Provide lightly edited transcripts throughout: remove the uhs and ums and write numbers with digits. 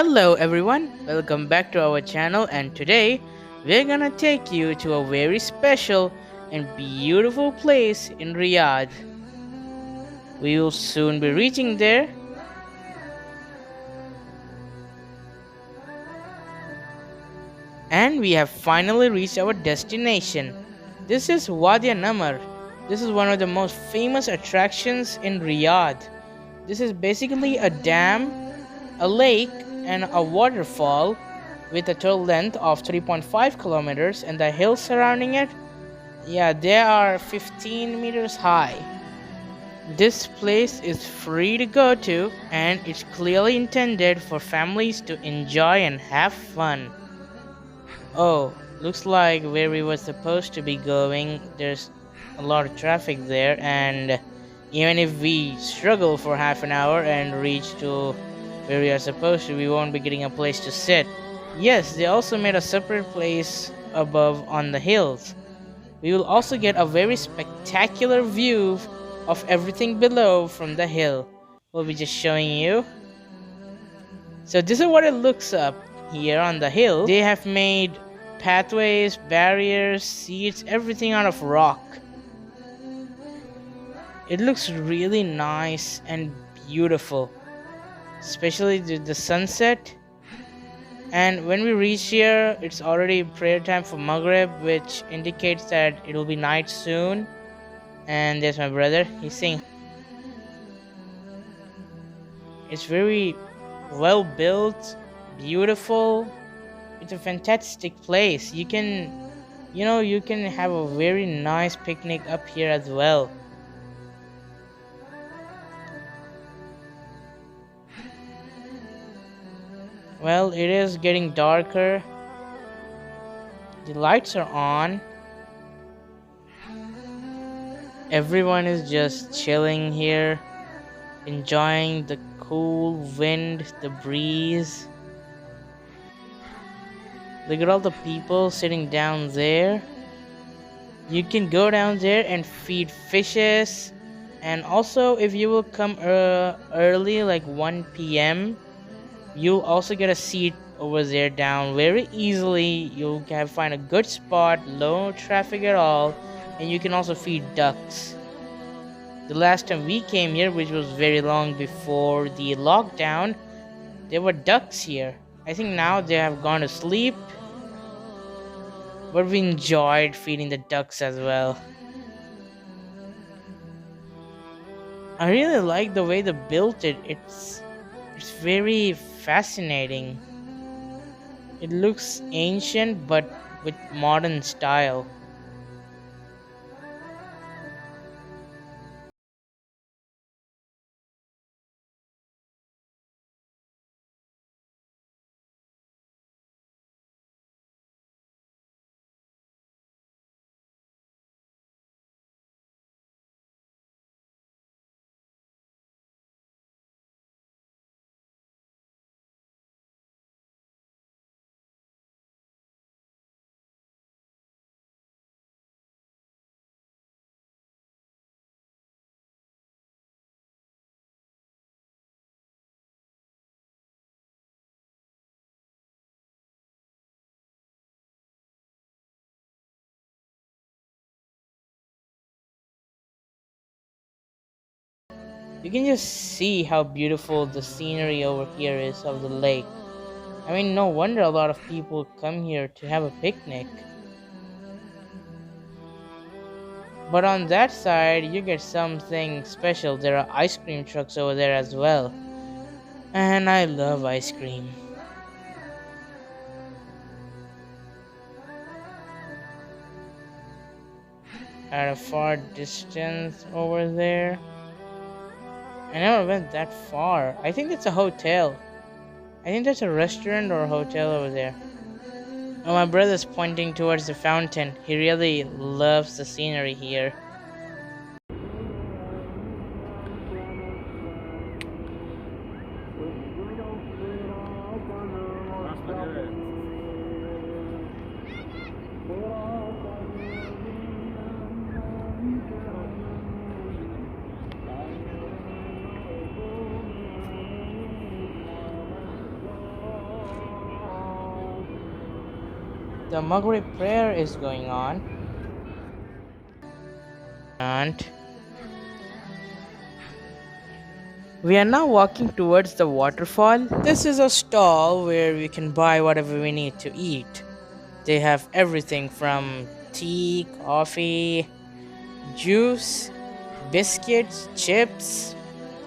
Hello everyone, welcome back to our channel, and today we're gonna take you to a very special and beautiful place in Riyadh. We will soon be reaching there. And we have finally reached our destination. This is Wadi Namar. This is one of the most famous attractions in Riyadh. This is basically a dam, a lake, and a waterfall with a total length of 3.5 kilometers, and the hills surrounding it, yeah, they are 15 meters high. This place is free to go to, and it's clearly intended for families to enjoy and have fun. Oh, looks like where we were supposed to be going, there's a lot of traffic there, and even if we struggle for half an hour and reach to where we are supposed to, we won't be getting a place to sit. Yes, they also made a separate place above on the hills. We will also get a very spectacular view of everything below from the hill. We'll be just showing you. So this is what it looks up here on the hill. They have made pathways, barriers, seats, everything out of rock. It looks really nice and beautiful, especially the sunset. And when we reach here, it's already prayer time for Maghrib, which indicates that it will be night soon. And there's my brother, he's saying it's very well built, beautiful. It's a fantastic place. You can have a very nice picnic up here as well. Well, it is getting darker. The lights are on. Everyone is just chilling here, enjoying the cool wind, the breeze. Look at all the people sitting down there. You can go down there and feed fishes. And also, if you will come early, like 1 p.m., you'll also get a seat over there down very easily. You'll find a good spot, low traffic at all, and you can also feed ducks. The last time we came here, which was very long before the lockdown, there were ducks here. I think now they have gone to sleep, but we enjoyed feeding the ducks as well. I really like the way they built it. It's very fascinating. It looks ancient but with modern style. You can just see how beautiful the scenery over here is of the lake. I mean, no wonder a lot of people come here to have a picnic. But on that side, you get something special. There are ice cream trucks over there as well. And I love ice cream. At a far distance over there, I never went that far. I think it's a hotel. I think there's a restaurant or a hotel over there. Oh, my brother's pointing towards the fountain. He really loves the scenery here. The Maghrib prayer is going on, and we are now walking towards the waterfall. This is a stall where we can buy whatever we need to eat. They have everything from tea, coffee, juice, biscuits, chips,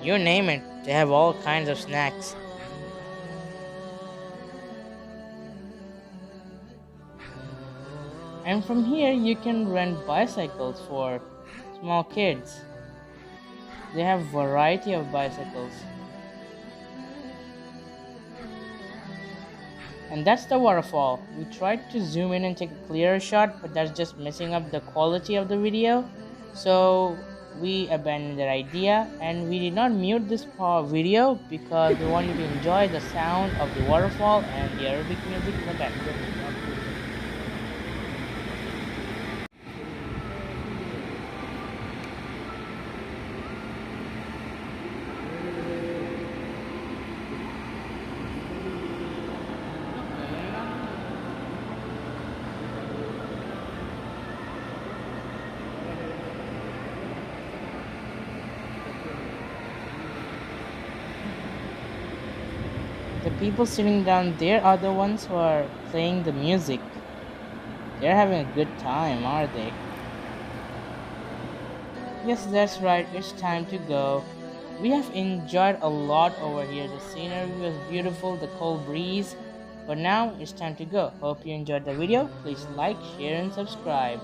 you name it. They have all kinds of snacks. And from here you can rent bicycles for small kids. They have variety of bicycles. And that's the waterfall. We tried to zoom in and take a clearer shot, but that's just messing up the quality of the video. So we abandoned that idea, and we did not mute this video because we wanted to enjoy the sound of the waterfall and the Arabic music in the background. The people sitting down there are the ones who are playing the music. They're having a good time, are they? Yes, that's right, it's time to go. We have enjoyed a lot over here. The scenery was beautiful, the cold breeze. But now it's time to go. Hope you enjoyed the video. Please like, share and subscribe.